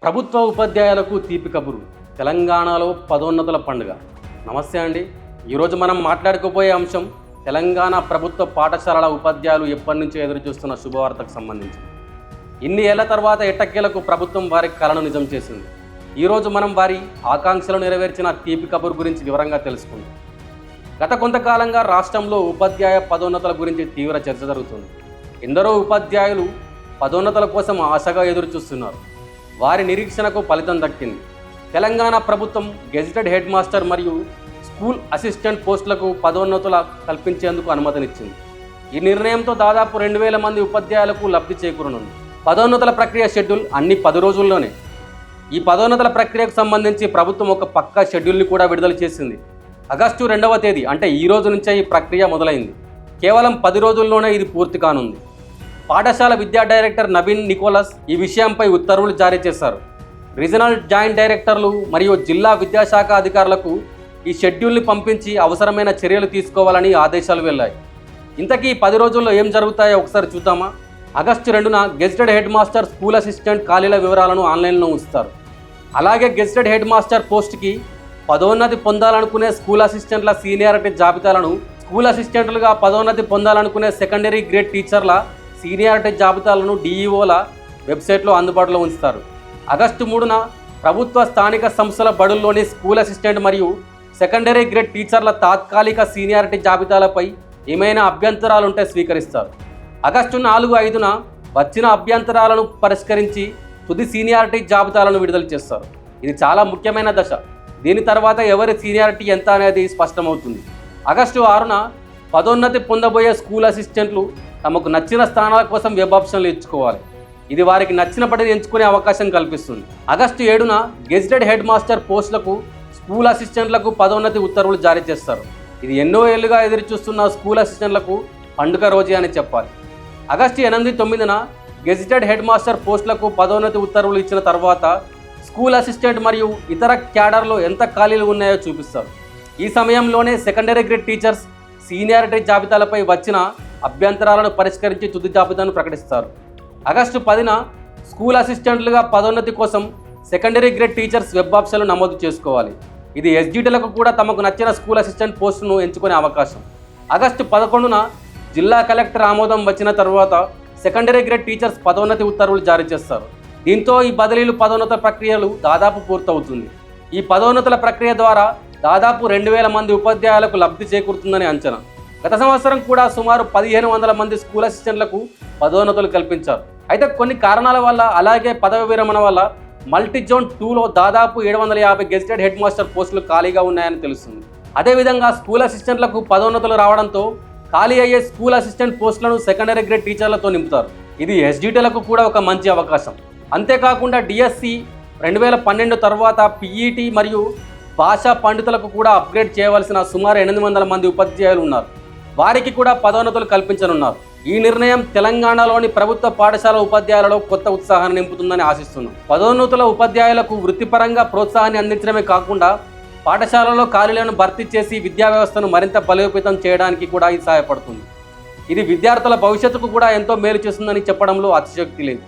ప్రభుత్వ ఉపాధ్యాయులకు తీపి కబురు. తెలంగాణలో పదోన్నతుల పండుగ. నమస్తే అండి. ఈరోజు మనం మాట్లాడుకోబోయే అంశం తెలంగాణ ప్రభుత్వ పాఠశాలల ఉపాధ్యాయులు ఎప్పటి నుంచో ఎదురు చూస్తున్న శుభవార్తకు సంబంధించి. ఇన్ని ఏళ్ల తర్వాత ఎట్టకేలకు ప్రభుత్వం వారి కలను నిజం చేసింది. ఈరోజు మనం వారి ఆకాంక్షలు నెరవేర్చిన తీపి కబురు గురించి వివరంగా తెలుసుకుందాం. గత కొంతకాలంగా రాష్ట్రంలో ఉపాధ్యాయ పదోన్నతుల గురించి తీవ్ర చర్చ జరుగుతుంది. ఎందరో ఉపాధ్యాయులు పదోన్నతుల కోసం ఆశగా ఎదురు చూస్తున్నారు. వారి నిరీక్షణకు ఫలితం దక్కింది. తెలంగాణ ప్రభుత్వం గెజిటెడ్ హెడ్ మాస్టర్ మరియు స్కూల్ అసిస్టెంట్ పోస్టులకు పదోన్నతులు కల్పించేందుకు అనుమతినిచ్చింది. ఈ నిర్ణయంతో దాదాపు 2000 మంది ఉపాధ్యాయులకు లబ్ధి చేకూరనుంది. పదోన్నతుల ప్రక్రియ షెడ్యూల్ అన్ని 10 రోజుల్లోనే. ఈ పదోన్నతుల ప్రక్రియకు సంబంధించి ప్రభుత్వం ఒక పక్కా షెడ్యూల్ని కూడా విడుదల చేసింది. ఆగస్టు 2వ తేదీ అంటే ఈ రోజు నుంచే ఈ ప్రక్రియ మొదలైంది. కేవలం 10 రోజుల్లోనే ఇది పూర్తి కానుంది. పాఠశాల విద్యా డైరెక్టర్ నవీన్ నికోలస్ ఈ విషయంపై ఉత్తర్వులు జారీ చేశారు. రీజనల్ జాయింట్ డైరెక్టర్లు మరియు జిల్లా విద్యాశాఖ అధికారులకు ఈ షెడ్యూల్ని పంపించి అవసరమైన చర్యలు తీసుకోవాలని ఆదేశాలు వెళ్ళాయి. ఇంతకీ 10 రోజుల్లో ఏం జరుగుతాయో ఒకసారి చూద్దామా. ఆగస్టు 2న gazetted head master school assistant ఖాళీల వివరాలను ఆన్లైన్లో ఉంచుతారు. అలాగే గెజిటెడ్ హెడ్ మాస్టర్ పోస్ట్కి పదోన్నతి పొందాలనుకునే స్కూల్ అసిస్టెంట్ల సీనియారిటీ జాబితాలను, స్కూల్ అసిస్టెంట్లుగా పదోన్నతి పొందాలనుకునే సెకండరీ గ్రేడ్ టీచర్ల సీనియారిటీ జాబితాలను డిఈఓల వెబ్సైట్లో అందుబాటులో ఉంచుతారు. ఆగస్టు 3న ప్రభుత్వ స్థానిక సంస్థల బడుల్లోని స్కూల్ అసిస్టెంట్ మరియు సెకండరీ గ్రేడ్ టీచర్ల తాత్కాలిక సీనియారిటీ జాబితాలపై ఏమైనా అభ్యంతరాలుంటే స్వీకరిస్తారు. ఆగస్టు 4, 5న వచ్చిన అభ్యంతరాలను పరిష్కరించి తుది సీనియారిటీ జాబితాలను విడుదల చేస్తారు. ఇది చాలా ముఖ్యమైన దశ. దీని తర్వాత ఎవరి సీనియారిటీ ఎంత అనేది స్పష్టమవుతుంది. ఆగస్టు 6న పదోన్నతి పొందబోయే స్కూల్ అసిస్టెంట్లు తమకు నచ్చిన స్థానాల కోసం వెబ్ ఆప్షన్లు ఎంచుకోవాలి. ఇది వారికి నచ్చిన పనిని ఎంచుకునే అవకాశం కల్పిస్తుంది. ఆగస్టు 7న గెజిటెడ్ హెడ్ మాస్టర్ పోస్టులకు స్కూల్ అసిస్టెంట్లకు పదోన్నతి ఉత్తర్వులు జారీ చేస్తారు. ఇది ఎన్నో ఏళ్లుగా ఎదురు చూస్తున్న స్కూల్ అసిస్టెంట్లకు పండుగ రోజే అని చెప్పాలి. ఆగస్టు 8, 9న గెజిటెడ్ హెడ్ మాస్టర్ పోస్టులకు పదోన్నతి ఉత్తర్వులు ఇచ్చిన తర్వాత స్కూల్ అసిస్టెంట్ మరియు ఇతర క్యాడర్లో ఎంత ఖాళీలు ఉన్నాయో చూపిస్తారు. ఈ సమయంలోనే సెకండరీ గ్రేడ్ టీచర్స్ సీనియారిటీ జాబితాలపై వచ్చిన అభ్యంతరాలను పరిష్కరించి తుది జాబితాను ప్రకటిస్తారు. ఆగస్టు 10న స్కూల్ అసిస్టెంట్లుగా పదోన్నతి కోసం సెకండరీ గ్రేడ్ టీచర్స్ వెబ్ ఆప్షన్లు నమోదు చేసుకోవాలి. ఇది ఎస్జిటీలకు కూడా తమకు నచ్చిన స్కూల్ అసిస్టెంట్ పోస్టును ఎంచుకునే అవకాశం. ఆగస్టు 11న జిల్లా కలెక్టర్ ఆమోదం వచ్చిన తర్వాత సెకండరీ గ్రేడ్ టీచర్స్ పదోన్నతి ఉత్తర్వులు జారీ చేస్తారు. దీంతో ఈ బదిలీలు పదోన్నత ప్రక్రియలు దాదాపు పూర్తవుతుంది. ఈ పదోన్నతుల ప్రక్రియ ద్వారా దాదాపు 2000 మంది ఉపాధ్యాయులకు లబ్ధి చేకూరుతుందని అంచనా. గత సంవత్సరం కూడా సుమారు 1500 మంది స్కూల్ అసిస్టెంట్లకు పదోన్నతులు కల్పించారు. అయితే కొన్ని కారణాల వల్ల, అలాగే పదవి విరమణ వల్ల మల్టీ జోన్ 2లో దాదాపు 750 గెజిటెడ్ హెడ్ మాస్టర్ పోస్టులు ఖాళీగా ఉన్నాయని తెలుస్తుంది. అదేవిధంగా స్కూల్ అసిస్టెంట్లకు పదోన్నతులు రావడంతో ఖాళీ అయ్యే స్కూల్ అసిస్టెంట్ పోస్టులను సెకండరీ గ్రేడ్ టీచర్లతో నింపుతారు. ఇది ఎస్జిటీలకు కూడా ఒక మంచి అవకాశం. అంతేకాకుండా డిఎస్సి 2012 తర్వాత పీఈటీ మరియు భాషా పండితులకు కూడా అప్గ్రేడ్ చేయవలసిన సుమారు 800 మంది ఉపాధ్యాయులు ఉన్నారు. వారికి కూడా పదోన్నతులు కల్పించనున్నారు. ఈ నిర్ణయం తెలంగాణలోని ప్రభుత్వ పాఠశాల ఉపాధ్యాయులలో కొత్త ఉత్సాహాన్ని నింపుతుందని ఆశిస్తున్నాం. పదోన్నతుల ఉపాధ్యాయులకు వృత్తిపరంగా ప్రోత్సాహాన్ని అందించడమే కాకుండా పాఠశాలలో ఖాళీలను భర్తీ చేసి విద్యా వ్యవస్థను మరింత బలోపేతం చేయడానికి కూడా ఇది సహాయపడుతుంది. ఇది విద్యార్థుల భవిష్యత్తుకు కూడా ఎంతో మేలు చేస్తుందని చెప్పడంలో అతిశయోక్తి లేదు.